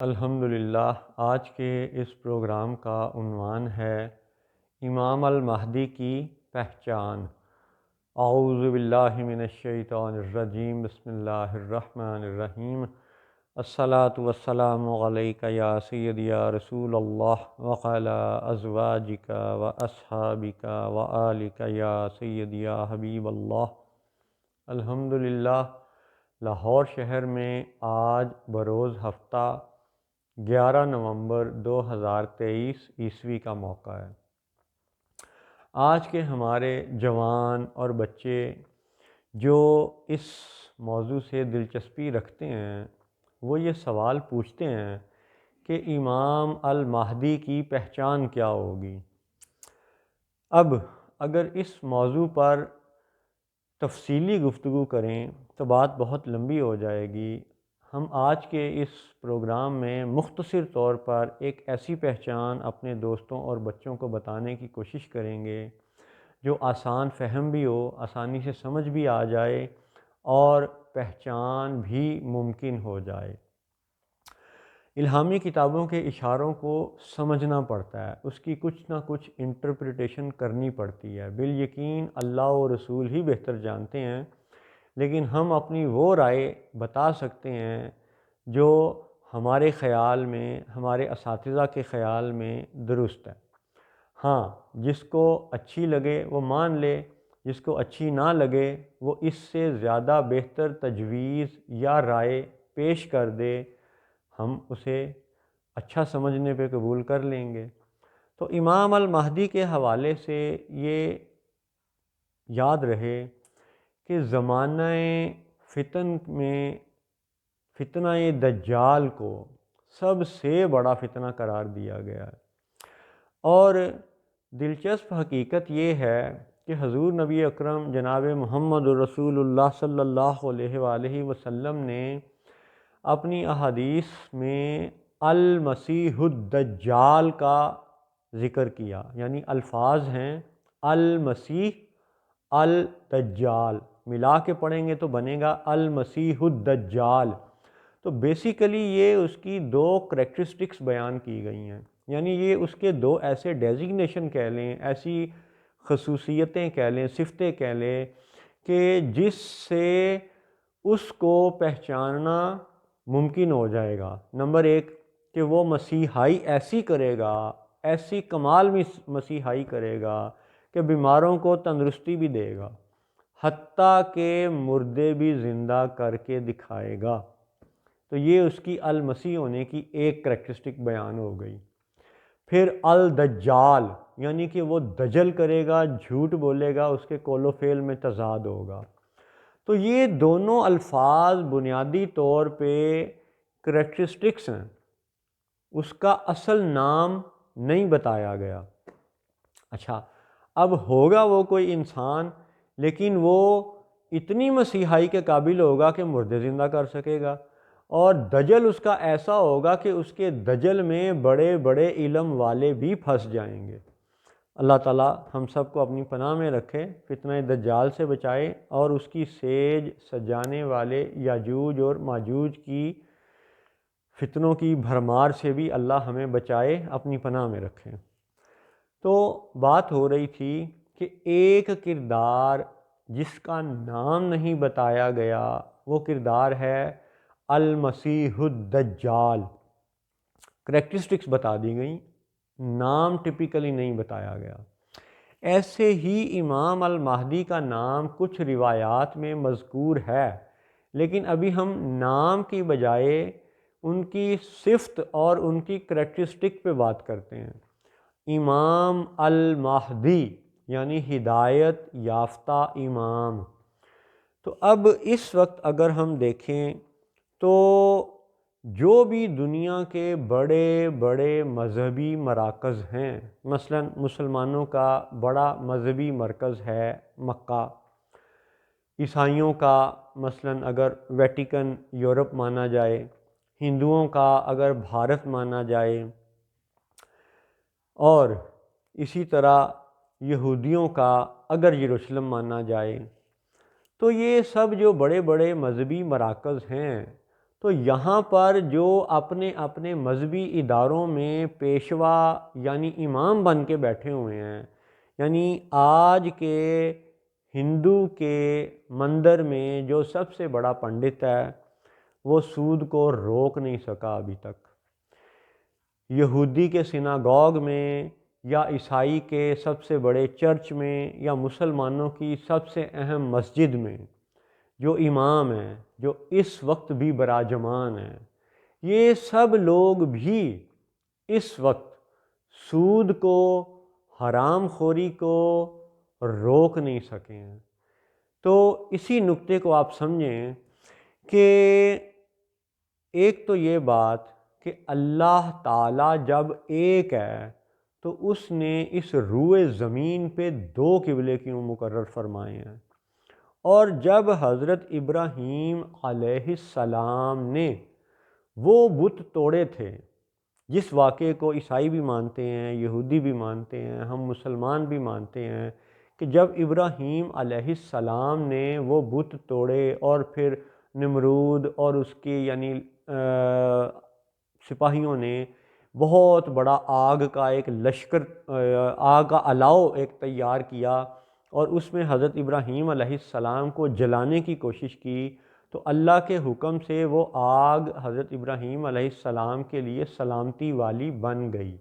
الحمدللہ، آج کے اس پروگرام کا عنوان ہے امام المہدی کی پہچان۔ اعوذ باللہ من الشیطان الرجیم، بسم اللہ الرحمن الرحیم۔ الصلاۃ والسلام علیک یا سیدی یا رسول اللہ وعلی ازواجک و اصحابک و آلک یا سیدی یا حبیب اللہ۔ الحمدللہ، لاہور شہر میں آج بروز ہفتہ 11 نومبر 2023 عیسوی کا موقع ہے۔ آج کے ہمارے جوان اور بچے جو اس موضوع سے دلچسپی رکھتے ہیں وہ یہ سوال پوچھتے ہیں کہ امام المہدی کی پہچان کیا ہوگی۔ اب اگر اس موضوع پر تفصیلی گفتگو کریں تو بات بہت لمبی ہو جائے گی۔ ہم آج کے اس پروگرام میں مختصر طور پر ایک ایسی پہچان اپنے دوستوں اور بچوں کو بتانے کی کوشش کریں گے جو آسان فہم بھی ہو، آسانی سے سمجھ بھی آ جائے اور پہچان بھی ممکن ہو جائے۔ الہامی کتابوں کے اشاروں کو سمجھنا پڑتا ہے، اس کی کچھ نہ کچھ انٹرپریٹیشن کرنی پڑتی ہے۔ بالیقین اللہ و رسول ہی بہتر جانتے ہیں، لیکن ہم اپنی وہ رائے بتا سکتے ہیں جو ہمارے خیال میں، ہمارے اساتذہ کے خیال میں درست ہے۔ ہاں، جس کو اچھی لگے وہ مان لے، جس کو اچھی نہ لگے وہ اس سے زیادہ بہتر تجویز یا رائے پیش کر دے، ہم اسے اچھا سمجھنے پہ قبول کر لیں گے۔ تو امام المہدی کے حوالے سے یہ یاد رہے کہ زمانہ فتن میں فتنہ دجال کو سب سے بڑا فتنہ قرار دیا گیا ہے، اور دلچسپ حقیقت یہ ہے کہ حضور نبی اکرم جناب محمد رسول اللہ صلی اللہ علیہ وآلہ وسلم نے اپنی احادیث میں المسیح الدجال کا ذکر کیا، یعنی الفاظ ہیں المسیح الدجال، ملا کے پڑھیں گے تو بنے گا المسیح الدجال۔ تو بیسیکلی یہ اس کی دو کریکٹرسٹکس بیان کی گئی ہیں، یعنی یہ اس کے دو ایسے ڈیزگنیشن کہہ لیں، ایسی خصوصیتیں کہہ لیں، صفتیں کہہ لیں کہ جس سے اس کو پہچاننا ممکن ہو جائے گا۔ نمبر ایک کہ وہ مسیحائی ایسی کرے گا، ایسی کمال مسیحائی کرے گا کہ بیماروں کو تندرستی بھی دے گا، حتیٰ کہ مردے بھی زندہ کر کے دکھائے گا۔ تو یہ اس کی المسیح ہونے کی ایک کریکٹرسٹک بیان ہو گئی۔ پھر الدجال، یعنی کہ وہ دجل کرے گا، جھوٹ بولے گا، اس کے قول و فعل میں تضاد ہوگا۔ تو یہ دونوں الفاظ بنیادی طور پہ کریکٹرسٹکس ہیں، اس کا اصل نام نہیں بتایا گیا۔ اچھا، اب ہوگا وہ کوئی انسان، لیکن وہ اتنی مسیحائی کے قابل ہوگا کہ مردے زندہ کر سکے گا، اور دجل اس کا ایسا ہوگا کہ اس کے دجل میں بڑے بڑے علم والے بھی پھنس جائیں گے۔ اللہ تعالیٰ ہم سب کو اپنی پناہ میں رکھے، فتنہ دجال سے بچائے، اور اس کی سیج سجانے والے یاجوج اور ماجوج کی فتنوں کی بھرمار سے بھی اللہ ہمیں بچائے، اپنی پناہ میں رکھے۔ تو بات ہو رہی تھی کہ ایک کردار جس کا نام نہیں بتایا گیا وہ کردار ہے المسیح الدجال۔ کریکٹرسٹکس بتا دی گئیں، نام ٹپیکلی نہیں بتایا گیا۔ ایسے ہی امام المہدی کا نام کچھ روایات میں مذکور ہے، لیکن ابھی ہم نام کی بجائے ان کی صفت اور ان کی کریکٹرسٹک پہ بات کرتے ہیں۔ امام المہدی یعنی ہدایت یافتہ امام۔ تو اب اس وقت اگر ہم دیکھیں تو جو بھی دنیا کے بڑے بڑے مذہبی مراکز ہیں، مثلا مسلمانوں کا بڑا مذہبی مرکز ہے مکہ، عیسائیوں کا مثلا اگر ویٹیکن یورپ مانا جائے، ہندوؤں کا اگر بھارت مانا جائے، اور اسی طرح یہودیوں کا اگر یروشلم مانا جائے، تو یہ سب جو بڑے بڑے مذہبی مراکز ہیں تو یہاں پر جو اپنے اپنے مذہبی اداروں میں پیشوا یعنی امام بن کے بیٹھے ہوئے ہیں، یعنی آج کے ہندو کے مندر میں جو سب سے بڑا پنڈت ہے وہ سود کو روک نہیں سکا ابھی تک، یہودی کے سناگوگ میں یا عیسائی کے سب سے بڑے چرچ میں یا مسلمانوں کی سب سے اہم مسجد میں جو امام ہیں، جو اس وقت بھی براجمان ہیں، یہ سب لوگ بھی اس وقت سود کو، حرام خوری کو روک نہیں سکے ہیں۔ تو اسی نقطے کو آپ سمجھیں کہ ایک تو یہ بات کہ اللہ تعالیٰ جب ایک ہے تو اس نے اس روئے زمین پہ دو قبلے کیوں مقرر فرمائے ہیں، اور جب حضرت ابراہیم علیہ السلام نے وہ بت توڑے تھے، جس واقعے کو عیسائی بھی مانتے ہیں، یہودی بھی مانتے ہیں، ہم مسلمان بھی مانتے ہیں، کہ جب ابراہیم علیہ السلام نے وہ بت توڑے اور پھر نمرود اور اس کے یعنی سپاہیوں نے بہت بڑا آگ کا ایک لشکر، آگ کا الاؤ ایک تیار کیا اور اس میں حضرت ابراہیم علیہ السلام کو جلانے کی کوشش کی، تو اللہ کے حکم سے وہ آگ حضرت ابراہیم علیہ السلام کے لیے سلامتی والی بن گئی۔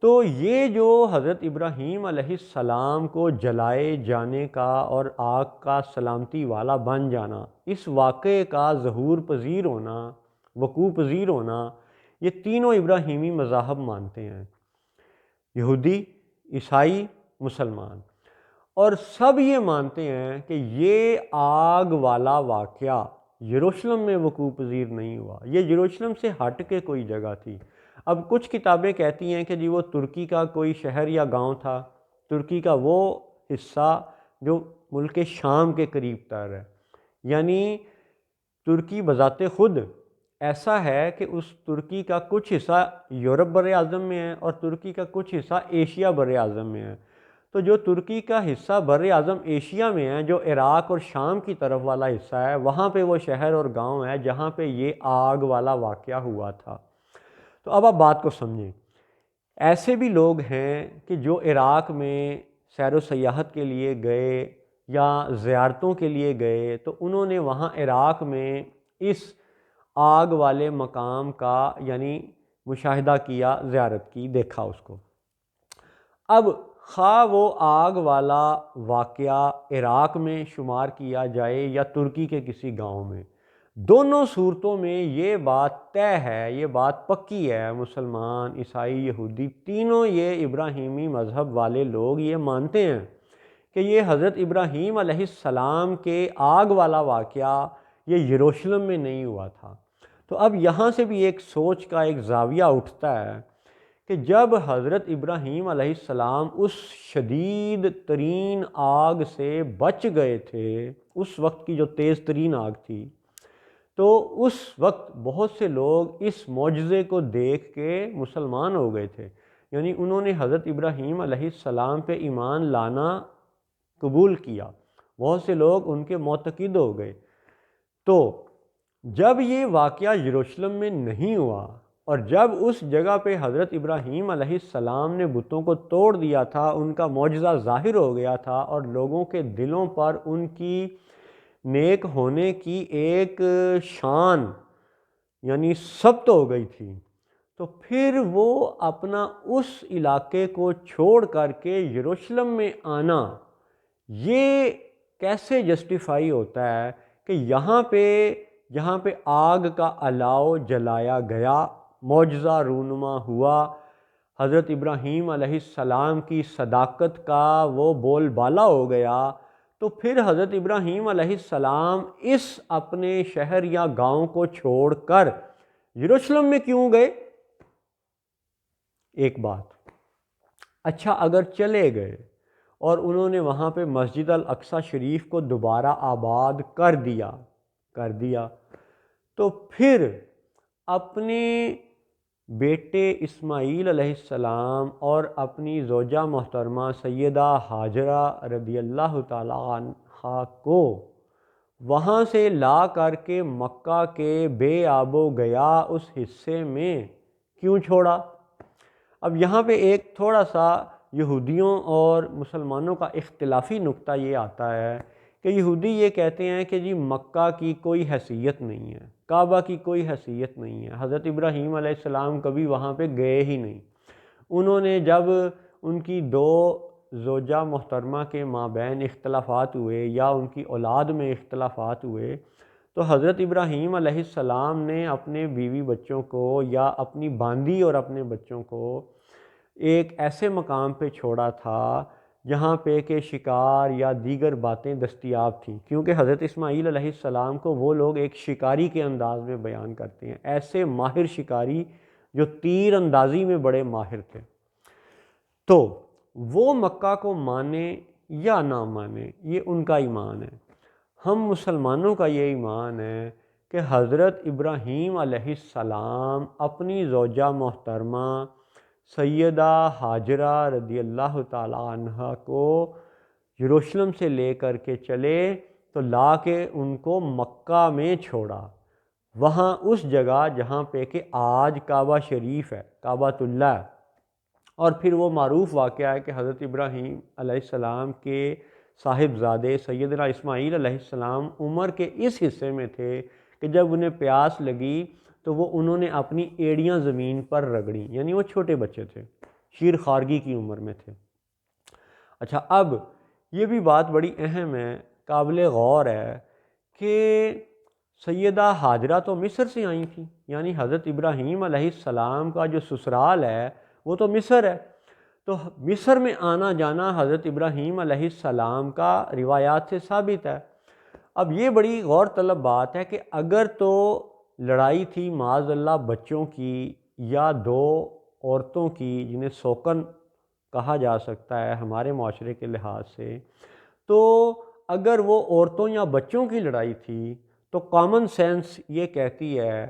تو یہ جو حضرت ابراہیم علیہ السلام کو جلائے جانے کا اور آگ کا سلامتی والا بن جانا، اس واقعے کا ظہور پذیر ہونا، وقوع پذیر ہونا، یہ تینوں ابراہیمی مذاہب مانتے ہیں، یہودی، عیسائی، مسلمان، اور سب یہ مانتے ہیں کہ یہ آگ والا واقعہ یروشلم میں وقوع پذیر نہیں ہوا، یہ یروشلم سے ہٹ کے کوئی جگہ تھی۔ اب کچھ کتابیں کہتی ہیں کہ جی وہ ترکی کا کوئی شہر یا گاؤں تھا، ترکی کا وہ حصہ جو ملک شام کے قریب تر ہے، یعنی ترکی بذات خود ایسا ہے کہ اس ترکی کا کچھ حصہ یورپ بر اعظم میں ہے اور ترکی کا کچھ حصہ ایشیا بر اعظم میں ہے۔ تو جو ترکی کا حصہ بر اعظم ایشیا میں ہے، جو عراق اور شام کی طرف والا حصہ ہے، وہاں پہ وہ شہر اور گاؤں ہے جہاں پہ یہ آگ والا واقعہ ہوا تھا۔ تو اب آپ بات کو سمجھیں، ایسے بھی لوگ ہیں کہ جو عراق میں سیر و سیاحت کے لیے گئے یا زیارتوں کے لیے گئے تو انہوں نے وہاں عراق میں اس آگ والے مقام کا یعنی مشاہدہ کیا، زیارت کی، دیکھا اس کو۔ اب خواہ وہ آگ والا واقعہ عراق میں شمار کیا جائے یا ترکی کے کسی گاؤں میں، دونوں صورتوں میں یہ بات طے ہے، یہ بات پکی ہے، مسلمان، عیسائی، یہودی، تینوں یہ ابراہیمی مذہب والے لوگ یہ مانتے ہیں کہ یہ حضرت ابراہیم علیہ السلام کے آگ والا واقعہ یہ یروشلم میں نہیں ہوا تھا۔ تو اب یہاں سے بھی ایک سوچ کا ایک زاویہ اٹھتا ہے کہ جب حضرت ابراہیم علیہ السلام اس شدید ترین آگ سے بچ گئے تھے، اس وقت کی جو تیز ترین آگ تھی، تو اس وقت بہت سے لوگ اس معجزے کو دیکھ کے مسلمان ہو گئے تھے، یعنی انہوں نے حضرت ابراہیم علیہ السلام پہ ایمان لانا قبول کیا، بہت سے لوگ ان کے معتقد ہو گئے۔ تو جب یہ واقعہ یروشلم میں نہیں ہوا اور جب اس جگہ پہ حضرت ابراہیم علیہ السلام نے بتوں کو توڑ دیا تھا، ان کا معجزہ ظاہر ہو گیا تھا اور لوگوں کے دلوں پر ان کی نیک ہونے کی ایک شان یعنی ثبت ہو گئی تھی، تو پھر وہ اپنا اس علاقے کو چھوڑ کر کے یروشلم میں آنا، یہ کیسے جسٹیفائی ہوتا ہے کہ یہاں پہ آگ کا الاؤ جلایا گیا، معجزہ رونما ہوا، حضرت ابراہیم علیہ السلام کی صداقت کا وہ بول بالا ہو گیا، تو پھر حضرت ابراہیم علیہ السلام اس اپنے شہر یا گاؤں کو چھوڑ کر یروشلم میں کیوں گئے؟ ایک بات، اچھا اگر چلے گئے اور انہوں نے وہاں پہ مسجد الاقصی شریف کو دوبارہ آباد کر دیا تو پھر اپنے بیٹے اسماعیل علیہ السلام اور اپنی زوجہ محترمہ سیدہ ہاجرہ رضی اللہ تعالی عنہا کو وہاں سے لا کر کے مکہ کے بے آب و گیا اس حصے میں کیوں چھوڑا؟ اب یہاں پہ ایک تھوڑا سا یہودیوں اور مسلمانوں کا اختلافی نقطہ یہ آتا ہے کہ یہودی یہ کہتے ہیں کہ جی مکہ کی کوئی حیثیت نہیں ہے، کعبہ کی کوئی حیثیت نہیں ہے، حضرت ابراہیم علیہ السلام کبھی وہاں پہ گئے ہی نہیں۔ انہوں نے جب ان کی دو زوجہ محترمہ کے مابین اختلافات ہوئے یا ان کی اولاد میں اختلافات ہوئے تو حضرت ابراہیم علیہ السلام نے اپنے بیوی بچوں کو یا اپنی باندی اور اپنے بچوں کو ایک ایسے مقام پہ چھوڑا تھا جہاں پہ کہ شکار یا دیگر باتیں دستیاب تھیں، کیونکہ حضرت اسماعیل علیہ السلام کو وہ لوگ ایک شکاری کے انداز میں بیان کرتے ہیں، ایسے ماہر شکاری جو تیر اندازی میں بڑے ماہر تھے۔ تو وہ مکہ کو مانے یا نہ مانے یہ ان کا ایمان ہے۔ ہم مسلمانوں کا یہ ایمان ہے کہ حضرت ابراہیم علیہ السلام اپنی زوجہ محترمہ سیدہ ہاجرہ رضی اللہ تعالی عنہ کو یروشلم سے لے کر کے چلے تو لا کے ان کو مکہ میں چھوڑا، وہاں اس جگہ جہاں پہ کہ آج کعبہ شریف ہے، کعبۃ اللہ ہے۔ اور پھر وہ معروف واقعہ ہے کہ حضرت ابراہیم علیہ السلام کے صاحبزادے سیدنا اسماعیل علیہ السلام عمر کے اس حصے میں تھے کہ جب انہیں پیاس لگی تو انہوں نے اپنی ایڑیاں زمین پر رگڑیں، یعنی وہ چھوٹے بچے تھے، شیر خارگی کی عمر میں تھے۔ اچھا، اب یہ بھی بات بڑی اہم ہے، قابل غور ہے کہ سیدہ ہاجرہ تو مصر سے آئی تھیں، یعنی حضرت ابراہیم علیہ السلام کا جو سسرال ہے وہ تو مصر ہے، تو مصر میں آنا جانا حضرت ابراہیم علیہ السلام کا روایات سے ثابت ہے۔ اب یہ بڑی غور طلب بات ہے کہ اگر تو لڑائی تھی معاذ اللہ بچوں کی یا دو عورتوں کی جنہیں سوکن کہا جا سکتا ہے ہمارے معاشرے کے لحاظ سے، تو اگر وہ عورتوں یا بچوں کی لڑائی تھی تو کامن سینس یہ کہتی ہے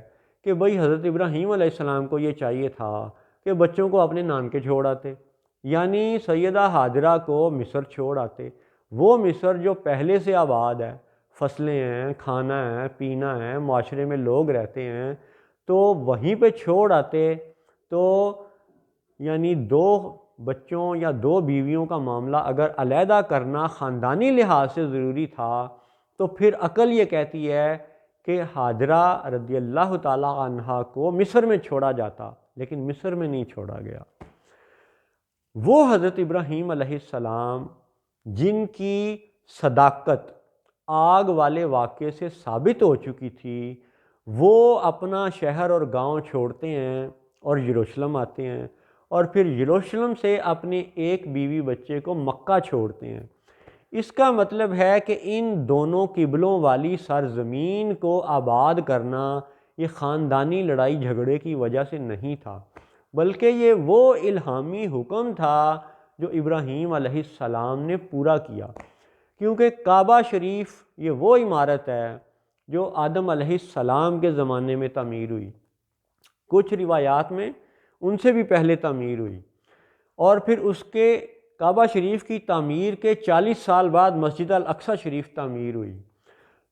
کہ بھئی حضرت ابراہیم علیہ السلام کو یہ چاہیے تھا کہ بچوں کو اپنے نانکے چھوڑ آتے، یعنی سیدہ ہاجرہ کو مصر چھوڑ آتے، وہ مصر جو پہلے سے آباد ہے، فصلیں ہیں، کھانا ہے، پینا ہے، معاشرے میں لوگ رہتے ہیں، تو وہیں پہ چھوڑ آتے تو یعنی دو بچوں یا دو بیویوں کا معاملہ اگر علیحدہ کرنا خاندانی لحاظ سے ضروری تھا تو پھر عقل یہ کہتی ہے کہ ہاجرہ رضی اللہ تعالی عنہا کو مصر میں چھوڑا جاتا، لیکن مصر میں نہیں چھوڑا گیا۔ وہ حضرت ابراہیم علیہ السلام جن کی صداقت آگ والے واقعے سے ثابت ہو چکی تھی، وہ اپنا شہر اور گاؤں چھوڑتے ہیں اور یروشلم آتے ہیں، اور پھر یروشلم سے اپنے ایک بیوی بچے کو مکہ چھوڑتے ہیں۔ اس کا مطلب ہے کہ ان دونوں قبلوں والی سرزمین کو آباد کرنا یہ خاندانی لڑائی جھگڑے کی وجہ سے نہیں تھا، بلکہ یہ وہ الہامی حکم تھا جو ابراہیم علیہ السلام نے پورا کیا، کیونکہ کعبہ شریف یہ وہ عمارت ہے جو آدم علیہ السلام کے زمانے میں تعمیر ہوئی، کچھ روایات میں ان سے بھی پہلے تعمیر ہوئی، اور پھر اس کے کعبہ شریف کی تعمیر کے 40 سال بعد مسجد الاقصی شریف تعمیر ہوئی۔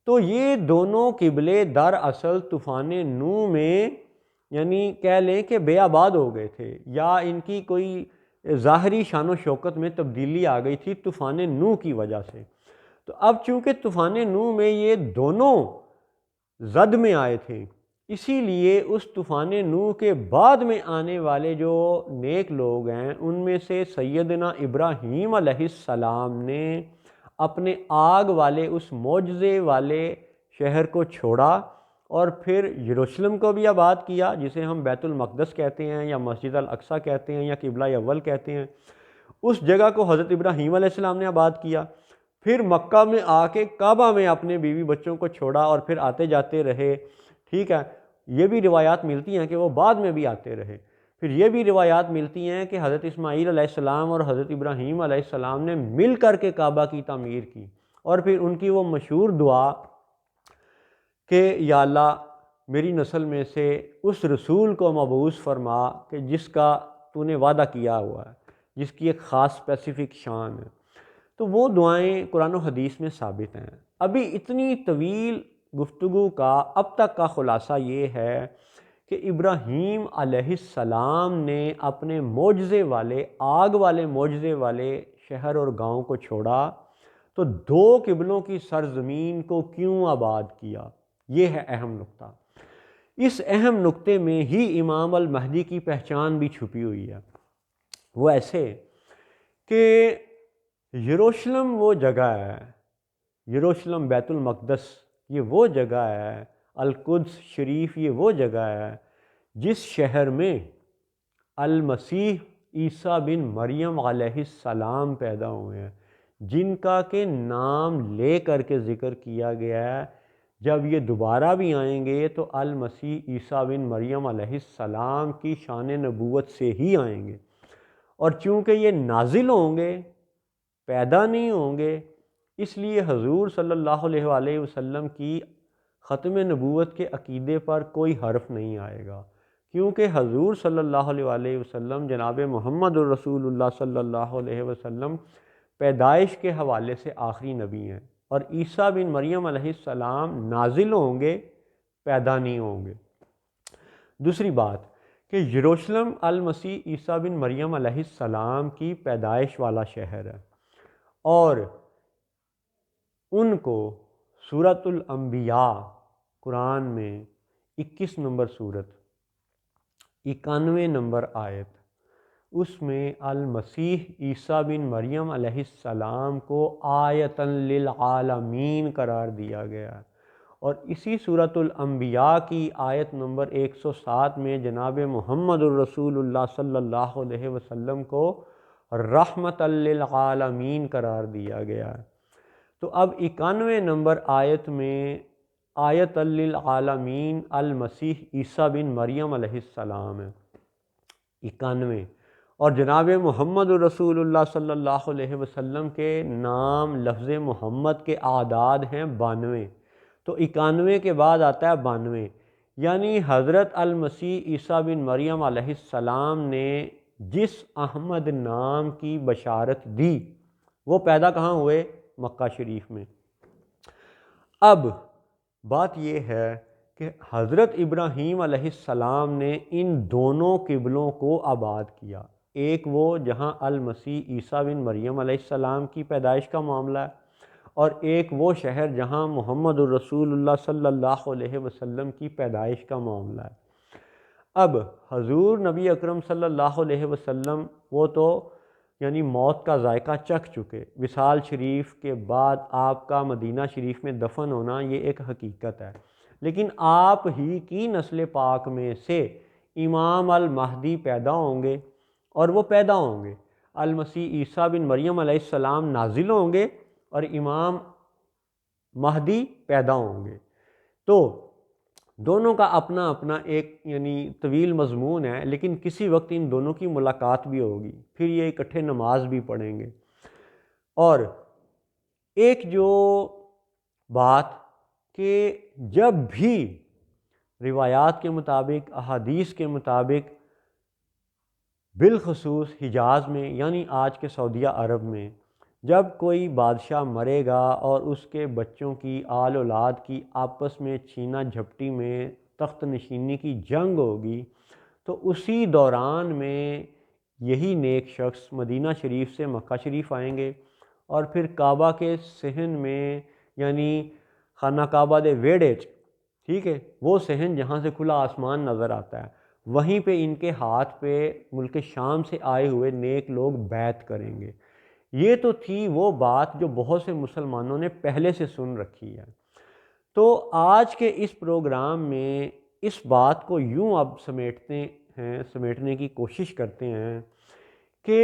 تو یہ دونوں قبلے دراصل طوفان نوح میں یعنی کہہ لیں کہ بے آباد ہو گئے تھے، یا ان کی کوئی ظاہری شان و شوکت میں تبدیلی آ گئی تھی طوفان نوح کی وجہ سے۔ تو اب چونکہ طوفان نوح میں یہ دونوں زد میں آئے تھے، اسی لیے اس طوفان نوح کے بعد میں آنے والے جو نیک لوگ ہیں ان میں سے سیدنا ابراہیم علیہ السلام نے اپنے آگ والے اس معجزے والے شہر کو چھوڑا اور پھر یروشلم کو بھی آباد کیا، جسے ہم بیت المقدس کہتے ہیں یا مسجد الاقصی کہتے ہیں یا قبلہ اول کہتے ہیں۔ اس جگہ کو حضرت ابراہیم علیہ السلام نے آباد کیا، پھر مکہ میں آ کے کعبہ میں اپنے بیوی بچوں کو چھوڑا اور پھر آتے جاتے رہے۔ ٹھیک ہے، یہ بھی روایات ملتی ہیں کہ وہ بعد میں بھی آتے رہے۔ پھر یہ بھی روایات ملتی ہیں کہ حضرت اسماعیل علیہ السلام اور حضرت ابراہیم علیہ السلام نے مل کر کے کعبہ کی تعمیر کی، اور پھر ان کی وہ مشہور دعا کہ یا اللہ میری نسل میں سے اس رسول کو مبعوث فرما کہ جس کا تو نے وعدہ کیا ہوا ہے، جس کی ایک خاص اسپیسیفک شان ہے۔ تو وہ دعائیں قرآن و حدیث میں ثابت ہیں۔ ابھی اتنی طویل گفتگو کا اب تک کا خلاصہ یہ ہے کہ ابراہیم علیہ السلام نے اپنے معجزے والے آگ والے معجزے والے شہر اور گاؤں کو چھوڑا تو دو قبلوں کی سرزمین کو کیوں آباد کیا؟ یہ ہے اہم نقطہ۔ اس اہم نقطے میں ہی امام المہدی کی پہچان بھی چھپی ہوئی ہے۔ وہ ایسے کہ یروشلم وہ جگہ ہے، یروشلم بیت المقدس یہ وہ جگہ ہے، القدس شریف یہ وہ جگہ ہے جس شہر میں المسیح عیسیٰ بن مریم علیہ السلام پیدا ہوئے ہیں، جن کا کہ نام لے کر کے ذکر کیا گیا ہے۔ جب یہ دوبارہ بھی آئیں گے تو المسیح عیسیٰ بن مریم علیہ السلام کی شان نبوت سے ہی آئیں گے، اور چونکہ یہ نازل ہوں گے پیدا نہیں ہوں گے، اس لیے حضور صلی اللہ علیہ وآلہ وسلم کی ختم نبوت کے عقیدے پر کوئی حرف نہیں آئے گا، کیونکہ حضور صلی اللہ علیہ وآلہ وسلم جناب محمد الرسول اللہ صلی اللہ علیہ وسلم پیدائش کے حوالے سے آخری نبی ہیں، اور عیسیٰ بن مریم علیہ السلام نازل ہوں گے پیدا نہیں ہوں گے۔ دوسری بات کہ یروشلم المسیح عیسیٰ بن مریم علیہ السلام کی پیدائش والا شہر ہے، اور ان کو سورۃ الانبیاء قرآن میں 21 نمبر سورت 91 نمبر آیت، اس میں المسیح عیسیٰ بن مریم علیہ السلام کو آیۃ للعالمین قرار دیا گیا ہے، اور اسی سورۃ الانبیاء کی آیت نمبر 107 میں جناب محمد الرسول اللہ صلی اللہ علیہ وسلم کو رحمت للعالمین قرار دیا گیا ہے۔ تو اب 91 نمبر آیت میں آیت للعالمین المسیح عیسیٰ بن مریم علیہ السلام ہے 91، اور جناب محمد رسول اللہ صلی اللہ علیہ وسلم کے نام لفظ محمد کے اعداد ہیں 92، تو 91 کے بعد آتا ہے 92، یعنی حضرت المسیح عیسیٰ بن مریم علیہ السلام نے جس احمد نام کی بشارت دی وہ پیدا کہاں ہوئے؟ مکہ شریف میں۔ اب بات یہ ہے کہ حضرت ابراہیم علیہ السلام نے ان دونوں قبلوں کو آباد کیا، ایک وہ جہاں المسیح عیسیٰ بن مریم علیہ السلام کی پیدائش کا معاملہ ہے، اور ایک وہ شہر جہاں محمد الرسول اللہ صلی اللہ علیہ وسلم کی پیدائش کا معاملہ ہے۔ اب حضور نبی اکرم صلی اللہ علیہ وسلم وہ تو یعنی موت کا ذائقہ چکھ چکے، وصال شریف کے بعد آپ کا مدینہ شریف میں دفن ہونا یہ ایک حقیقت ہے، لیکن آپ ہی کی نسل پاک میں سے امام المہدی پیدا ہوں گے، اور وہ پیدا ہوں گے، المسیح عیسیٰ بن مریم علیہ السلام نازل ہوں گے اور امام مہدی پیدا ہوں گے۔ تو دونوں کا اپنا اپنا ایک یعنی طویل مضمون ہے، لیکن کسی وقت ان دونوں کی ملاقات بھی ہوگی، پھر یہ اکٹھے نماز بھی پڑھیں گے۔ اور ایک جو بات کہ جب بھی روایات کے مطابق احادیث کے مطابق بالخصوص حجاز میں یعنی آج کے سعودیہ عرب میں جب کوئی بادشاہ مرے گا اور اس کے بچوں کی آل اولاد کی آپس میں چھینا جھپٹی میں تخت نشینی کی جنگ ہوگی، تو اسی دوران میں یہی نیک شخص مدینہ شریف سے مکہ شریف آئیں گے، اور پھر کعبہ کے صحن میں یعنی خانہ کعبہ دے ویڑے ٹھیک ہے، وہ صحن جہاں سے کھلا آسمان نظر آتا ہے، وہیں پہ ان کے ہاتھ پہ ملک شام سے آئے ہوئے نیک لوگ بیعت کریں گے۔ یہ تو تھی وہ بات جو بہت سے مسلمانوں نے پہلے سے سن رکھی ہے۔ تو آج کے اس پروگرام میں اس بات کو یوں اب سمیٹنے کی کوشش کرتے ہیں کہ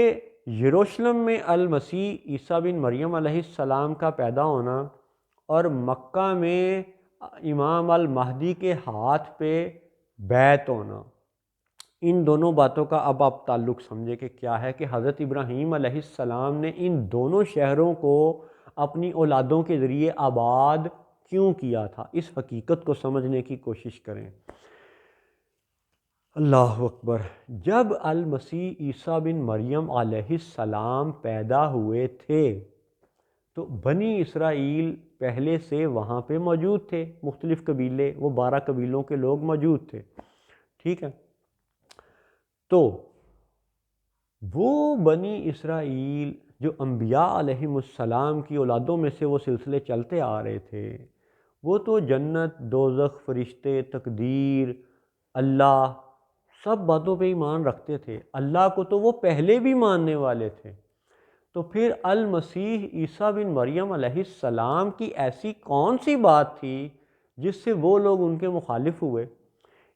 یروشلم میں المسیح عیسیٰ بن مریم علیہ السلام کا پیدا ہونا اور مکہ میں امام المہدی کے ہاتھ پہ بیعت ہونا، ان دونوں باتوں کا اب آپ تعلق سمجھے کہ کیا ہے کہ حضرت ابراہیم علیہ السلام نے ان دونوں شہروں کو اپنی اولادوں کے ذریعے آباد کیوں کیا تھا، اس حقیقت کو سمجھنے کی کوشش کریں۔ اللہ اکبر۔ جب المسیح عیسیٰ بن مریم علیہ السلام پیدا ہوئے تھے تو بنی اسرائیل پہلے سے وہاں پہ موجود تھے، مختلف قبیلے، وہ 12 قبیلوں کے لوگ موجود تھے، ٹھیک ہے۔ تو وہ بنی اسرائیل جو انبیاء علیہم السلام کی اولادوں میں سے وہ سلسلے چلتے آ رہے تھے، وہ تو جنت، دوزخ، فرشتے، تقدیر، اللہ، سب باتوں پہ ایمان رکھتے تھے۔ اللہ کو تو وہ پہلے بھی ماننے والے تھے۔ تو پھر المسیح عیسیٰ بن مریم علیہ السلام کی ایسی کون سی بات تھی جس سے وہ لوگ ان کے مخالف ہوئے؟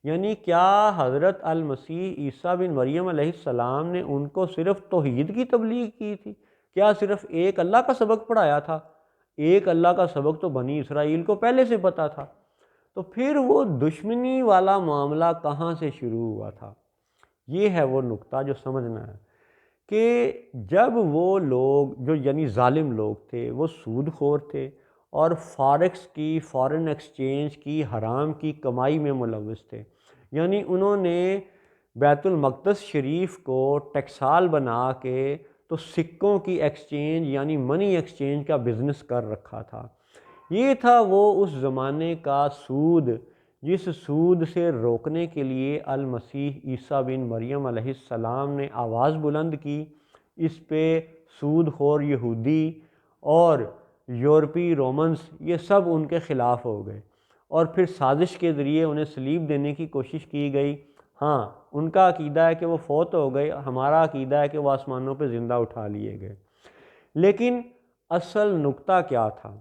یعنی کیا حضرت المسیح عیسیٰ بن مریم علیہ السلام نے ان کو صرف توحید کی تبلیغ کی تھی؟ کیا صرف ایک اللہ کا سبق پڑھایا تھا؟ ایک اللہ کا سبق تو بنی اسرائیل کو پہلے سے پتہ تھا۔ تو پھر وہ دشمنی والا معاملہ کہاں سے شروع ہوا تھا؟ یہ ہے وہ نقطہ جو سمجھنا ہے کہ جب وہ لوگ جو یعنی ظالم لوگ تھے، وہ سود خور تھے اور فارکس کی، فارن ایکسچینج کی، حرام کی کمائی میں ملوث تھے۔ یعنی انہوں نے بیت المقدس شریف کو ٹکسال بنا کے تو سکوں کی ایکسچینج یعنی منی ایکسچینج کا بزنس کر رکھا تھا۔ یہ تھا وہ اس زمانے کا سود، جس سود سے روکنے کے لیے المسیح عیسیٰ بن مریم علیہ السلام نے آواز بلند کی۔ اس پہ سود خور یہودی اور یورپی رومنز یہ سب ان کے خلاف ہو گئے، اور پھر سازش کے ذریعے انہیں صلیب دینے کی کوشش کی گئی۔ ہاں، ان کا عقیدہ ہے کہ وہ فوت ہو گئے، ہمارا عقیدہ ہے کہ وہ آسمانوں پہ زندہ اٹھا لیے گئے۔ لیکن اصل نقطہ کیا تھا؟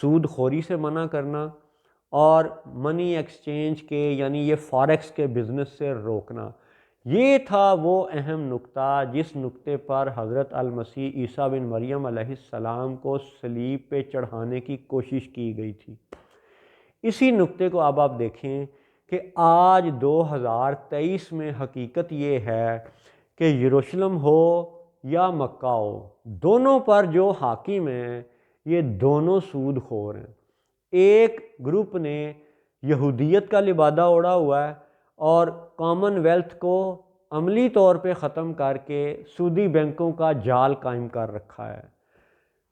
سود خوری سے منع کرنا اور منی ایکسچینج کے یعنی یہ فاریکس کے بزنس سے روکنا۔ یہ تھا وہ اہم نقطہ جس نقطے پر حضرت المسیح عیسیٰ بن مریم علیہ السلام کو صلیب پہ چڑھانے کی کوشش کی گئی تھی۔ اسی نقطے کو اب آپ دیکھیں کہ آج 2023 میں حقیقت یہ ہے کہ یروشلم ہو یا مکہ ہو، دونوں پر جو حاکم ہیں یہ دونوں سود خور ہیں۔ ایک گروپ نے یہودیت کا لبادہ اوڑھا ہوا ہے اور کامن ویلتھ کو عملی طور پہ ختم کر کے سودی بینکوں کا جال قائم کر رکھا ہے۔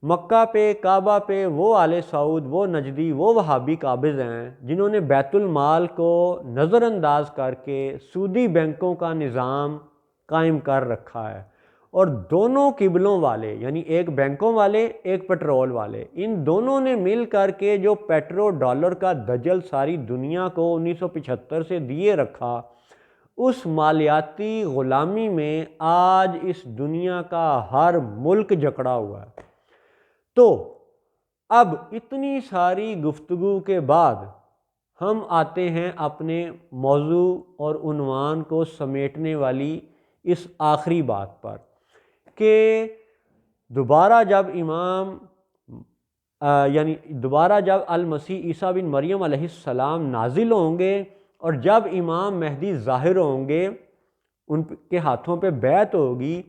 مکہ پہ، کعبہ پہ وہ آل سعود، وہ نجدی، وہ وہابی قابض ہیں جنہوں نے بیت المال کو نظر انداز کر کے سودی بینکوں کا نظام قائم کر رکھا ہے۔ اور دونوں قبلوں والے یعنی ایک بینکوں والے، ایک پیٹرول والے، ان دونوں نے مل کر کے جو پیٹرو ڈالر کا دجل ساری دنیا کو 1975 سے دیے رکھا، اس مالیاتی غلامی میں آج اس دنیا کا ہر ملک جکڑا ہوا ہے۔ تو اب اتنی ساری گفتگو کے بعد ہم آتے ہیں اپنے موضوع اور عنوان کو سمیٹنے والی اس آخری بات پر کہ دوبارہ جب دوبارہ جب المسیح عیسیٰ بن مریم علیہ السلام نازل ہوں گے اور جب امام مہدی ظاہر ہوں گے، ان کے ہاتھوں پہ بیعت ہوگی،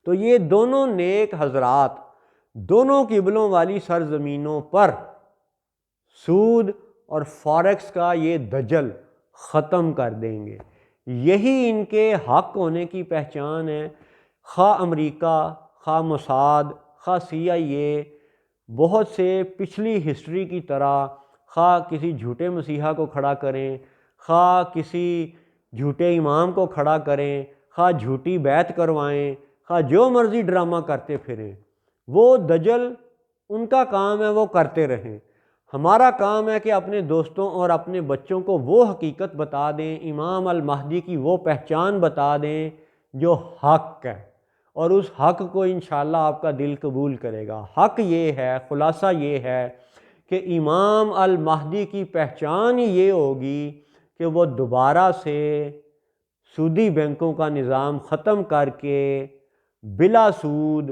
تو یہ دونوں نیک حضرات دونوں قبلوں والی سرزمینوں پر سود اور فاریکس کا یہ دجل ختم کر دیں گے۔ یہی ان کے حق ہونے کی پہچان ہے۔ خواہ امریکہ، خواہ موساد، خواہ CIA، بہت سے پچھلی ہسٹری کی طرح خواہ کسی جھوٹے مسیحا کو کھڑا کریں، خواہ کسی جھوٹے امام کو کھڑا کریں، خواہ جھوٹی بیعت کروائیں، خواہ جو مرضی ڈرامہ کرتے پھریں، وہ دجل ان کا کام ہے، وہ کرتے رہیں۔ ہمارا کام ہے کہ اپنے دوستوں اور اپنے بچوں کو وہ حقیقت بتا دیں، امام المہدی کی وہ پہچان بتا دیں جو حق ہے، اور اس حق کو انشاءاللہ آپ کا دل قبول کرے گا۔ حق یہ ہے، خلاصہ یہ ہے کہ امام المہدی کی پہچان ہی یہ ہوگی کہ وہ دوبارہ سے سودی بینکوں کا نظام ختم کر کے بلا سود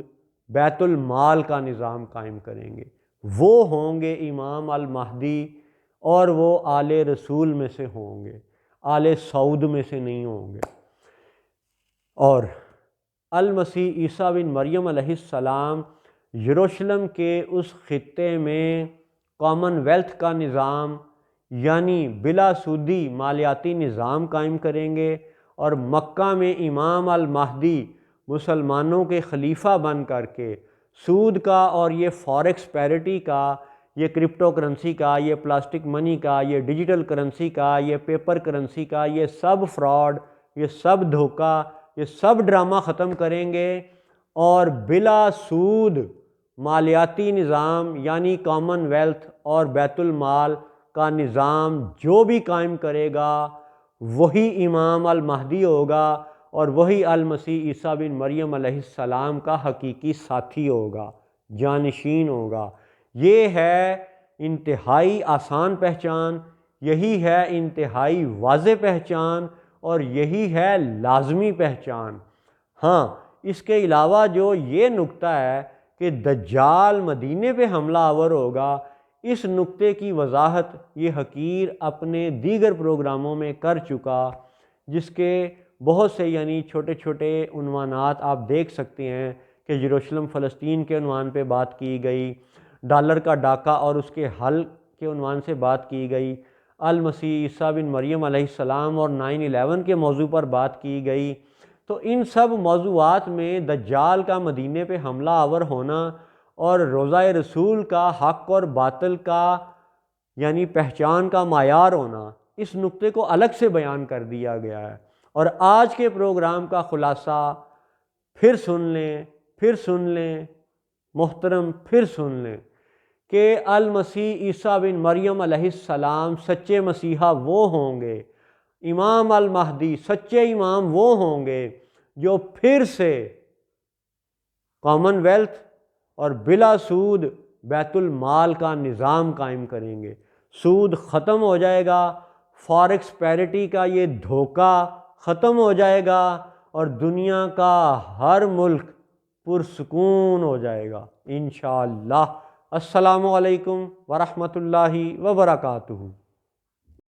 بیت المال کا نظام قائم کریں گے۔ وہ ہوں گے امام المہدی، اور وہ آل رسول میں سے ہوں گے، آل سعود میں سے نہیں ہوں گے۔ اور المسیح عیسیٰ بن مریم علیہ السلام یروشلم کے اس خطے میں کامن ویلتھ کا نظام یعنی بلا سودی مالیاتی نظام قائم کریں گے، اور مکہ میں امام المہدی مسلمانوں کے خلیفہ بن کر کے سود کا اور یہ فاریکس پیرٹی کا، یہ کرپٹو کرنسی کا، یہ پلاسٹک منی کا، یہ ڈیجیٹل کرنسی کا، یہ پیپر کرنسی کا، یہ سب فراڈ، یہ سب دھوکہ، یہ سب ڈرامہ ختم کریں گے، اور بلا سود مالیاتی نظام یعنی کامن ویلتھ اور بیت المال کا نظام جو بھی قائم کرے گا وہی امام المہدی ہوگا، اور وہی المسیح عیسیٰ بن مریم علیہ السلام کا حقیقی ساتھی ہوگا، جانشین ہوگا۔ یہ ہے انتہائی آسان پہچان، یہی ہے انتہائی واضح پہچان، اور یہی ہے لازمی پہچان۔ ہاں، اس کے علاوہ جو یہ نقطہ ہے کہ دجال مدینے پہ حملہ آور ہوگا، اس نقطے کی وضاحت یہ حقیر اپنے دیگر پروگراموں میں کر چکا، جس کے بہت سے یعنی چھوٹے چھوٹے عنوانات آپ دیکھ سکتے ہیں کہ یروشلم فلسطین کے عنوان پہ بات کی گئی، ڈالر کا ڈاکہ اور اس کے حل کے عنوان سے بات کی گئی، المسیح عیسیٰ بن مریم علیہ السلام اور 9/11 کے موضوع پر بات کی گئی۔ تو ان سب موضوعات میں دجال کا مدینے پہ حملہ آور ہونا اور روضہ رسول کا حق اور باطل کا یعنی پہچان کا معیار ہونا، اس نقطے کو الگ سے بیان کر دیا گیا ہے۔ اور آج کے پروگرام کا خلاصہ پھر سن لیں محترم، پھر سن لیں کہ المسیح عیسیٰ بن مریم علیہ السلام سچے مسیحا وہ ہوں گے، امام المہدی سچے امام وہ ہوں گے جو پھر سے کامن ویلتھ اور بلا سود بیت المال کا نظام قائم کریں گے۔ سود ختم ہو جائے گا، فاریکس پیرٹی کا یہ دھوکہ ختم ہو جائے گا، اور دنیا کا ہر ملک پرسکون ہو جائے گا انشاءاللہ۔ السلام علیکم ورحمۃ اللہ وبرکاتہ۔